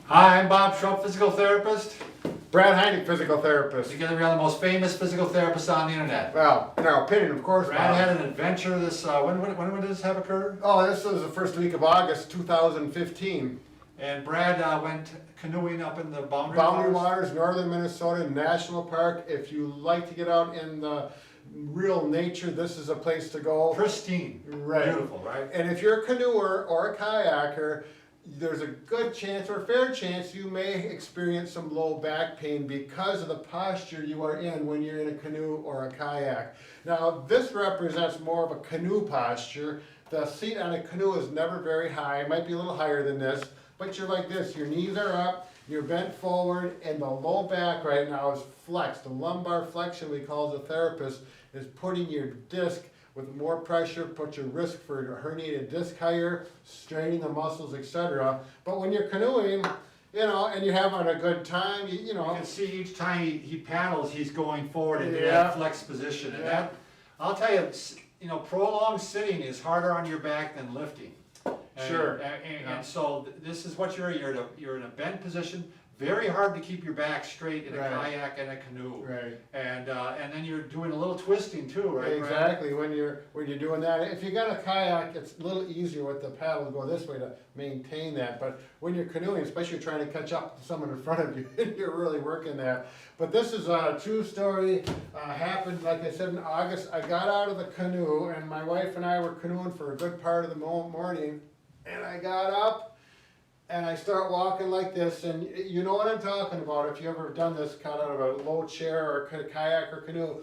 Hi, I'm Bob Schrupp, physical therapist. Brad Heineck, physical therapist. Together we are the most famous physical therapists on the internet. Well, in our opinion, of course. Brad Bob. had an adventure this, when did this have occurred? Oh, this was the first week of August 2015. And Brad went canoeing up in the Boundary Boundary Waters. Waters, northern Minnesota National Park. If you like to get out in the real nature, this is a place to go. Pristine. Right. Beautiful, right? And if you're a canoer or a kayaker, there's a good chance or a fair chance you may experience some low back pain because of the posture you are in when you're in a canoe or a kayak. Now, this represents more of a canoe posture. The seat on a canoe is never very high. It might be a little higher than this, but you're like this. Your knees are up, you're bent forward, and the low back right now is flexed. The lumbar flexion, we call as a therapist, is putting your disc with more pressure, put your risk for a herniated disc higher, straining the muscles, etc. But when you're canoeing, you know, and you're having a good time, you You know. can see each time he paddles, he's going forward into Yeah. that flex position. And Yeah. that, I'll tell you, prolonged sitting is harder on your back than lifting. Sure. And so this is what you're in a bent position. Very hard to keep your back straight in a Right. kayak and a canoe. Right. And then you're doing a little twisting too, right? Brad? Exactly. When you're doing that, if you got a kayak, it's a little easier with the paddle to go this way to maintain that. But when you're canoeing, especially trying to catch up to someone in front of you, you're really working that. But this is a true story. Happened, like I said, in August. I got out of the canoe, and my wife and I were canoeing for a good part of the morning. And I got up. And I start walking like this, and you know what I'm talking about if you ever done this kind of a low chair or kayak or canoe,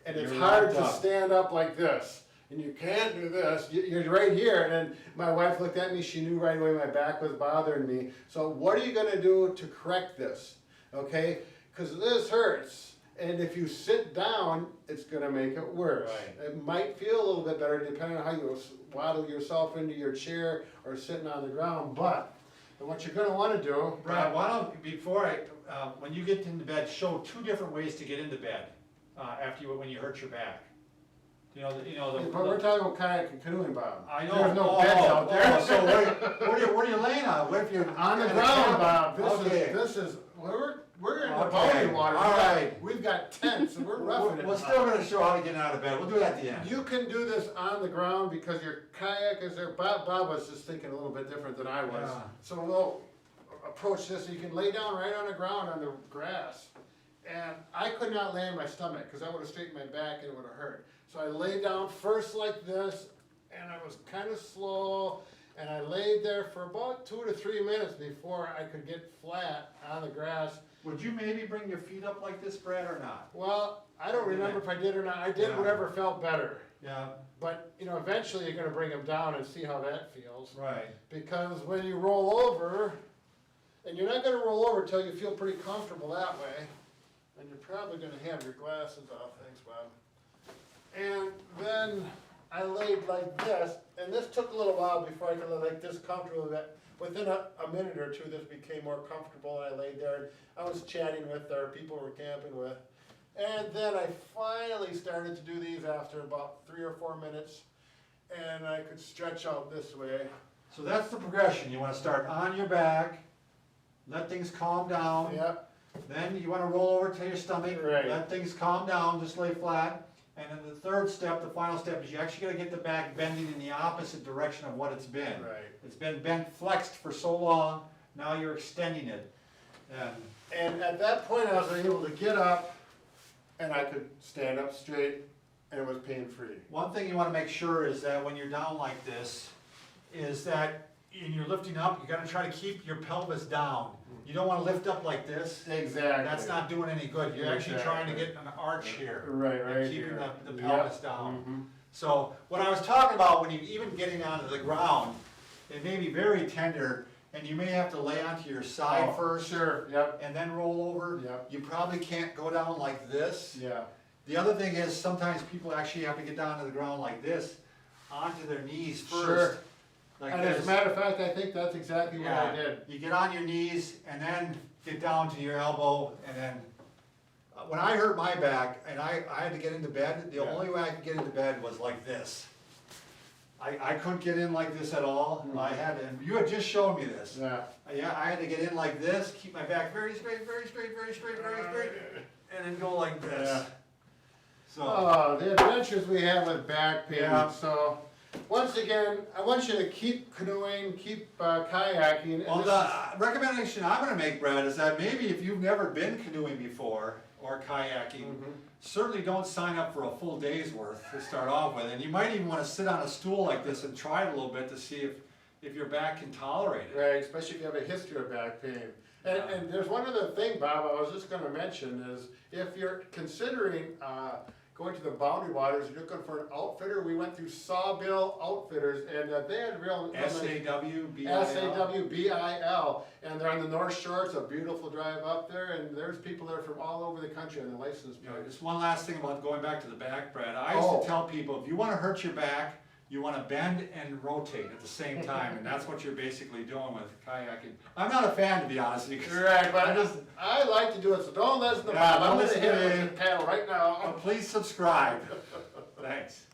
and it's You're hard locked to up. stand up like this, and you can't do this, you're right here, and then my wife looked at me, she knew right away my back was bothering me, so what are you gonna do to correct this, okay, because this hurts, and if you sit down, it's gonna make it worse. Right. It might feel a little bit better depending on how you waddle yourself into your chair or sitting on the ground, but and what you're going to want to do, Brad, why don't, when you get into bed, show two different ways to get into bed when you hurt your back. but we're talking about kayak and canoeing, Bob. I know. There's no beds out there. So where are you laying on? What if you're On the in a ground, cabin? Bob. Okay. We're in the Okay. boundary waters. All right. We've got tents and we're roughing it. We're still going to show how to get out of bed. We'll do it at the end. You can do this on the ground because your kayak is there. Bob was just thinking a little bit different than I was. Yeah. So we'll approach this. You can lay down right on the ground on the grass. And I could not lay on my stomach because that would have straightened my back and it would have hurt. So I laid down first like this, and I was kind of slow. And I laid there for about 2 to 3 minutes before I could get flat on the grass. Would you maybe bring your feet up like this, Brad, or not? Well, I don't remember if I did or not. I did Yeah. whatever felt better. Yeah, But, you know, eventually you're gonna bring them down and see how that feels. right. Because when you roll over, and you're not gonna roll over until you feel pretty comfortable that way, and you're probably gonna have your glasses off, thanks Bob. And then I laid like this, and this took a little while before I could lay like this comfortable. That within a minute or two, this became more comfortable, and I laid there, and I was chatting with our people we're camping with. And then I finally started to do these after about 3 or 4 minutes, and I could stretch out this way. So that's the progression. You want to start on your back, let things calm down. Yep, Then you want to roll over to your stomach, Right. let things calm down, just lay flat. And then the third step, the final step, is you actually got to get the back bending in the opposite direction of what it's been. right. It's been bent, flexed for so long, now you're extending it. And And at that point, I was able to get up, and I could stand up straight, and it was pain-free. one thing you want to make sure is that when you're down like this, is that when you're lifting up, you got to try to keep your pelvis down. You don't want to lift up like this. Exactly. That's not doing any good. You're actually trying to get an arch here. Right, and right keeping here. the Yep. pelvis down. Mhm. So what I was talking about, when you even getting onto the ground, it may be very tender, and you may have to lay onto your side Oh, first, Sure, yep, and then roll over. Yep. You probably can't go down like this. yeah. The other thing is, sometimes people actually have to get down to the ground like this, onto their knees first. Sure. Like And as this. a matter of fact, I think that's exactly what I Yeah, did. you get on your knees and then get down to your elbow, and then, when I hurt my back and I had to get into bed, the Yeah. only way I could get into bed was like this. I couldn't get in like this at all. I had, and you had just shown me this. Yeah. Yeah, I had to get in like this, keep my back very straight, very straight, very straight, very straight, and then go like this. Yeah. So, Oh, the adventures we have with back pain. Yeah. So, once again, I want you to keep canoeing, keep kayaking. and well, this the recommendation I'm gonna make, Brad, is that maybe if you've never been canoeing before, or kayaking, certainly don't sign up for a full day's worth to start off with, and you might even wanna sit on a stool like this and try it a little bit to see if your back can tolerate it. Right, especially if you have a history of back pain. And there's one other thing, Bob, I was just gonna mention is, if you're considering, going to the Boundary Waters, you're looking for an outfitter, we went through Sawbill Outfitters, and they had real. S-A-W-B-I-L. S-A-W-B-I-L, and they're on the North Shore, it's a beautiful drive up there, and there's people there from all over the country on the license You know, plate. just one last thing about going back to the back, Brad. I used Oh. to tell people, if you wanna hurt your back, you wanna bend and rotate at the same time, and that's what you're basically doing with kayaking. I'm not a fan, to be honest with you, 'cause Right, but I just, I like to do it, so don't listen to Yeah, Bob, I'm don't gonna listen hit to it me. with the paddle right now. please subscribe. Thanks.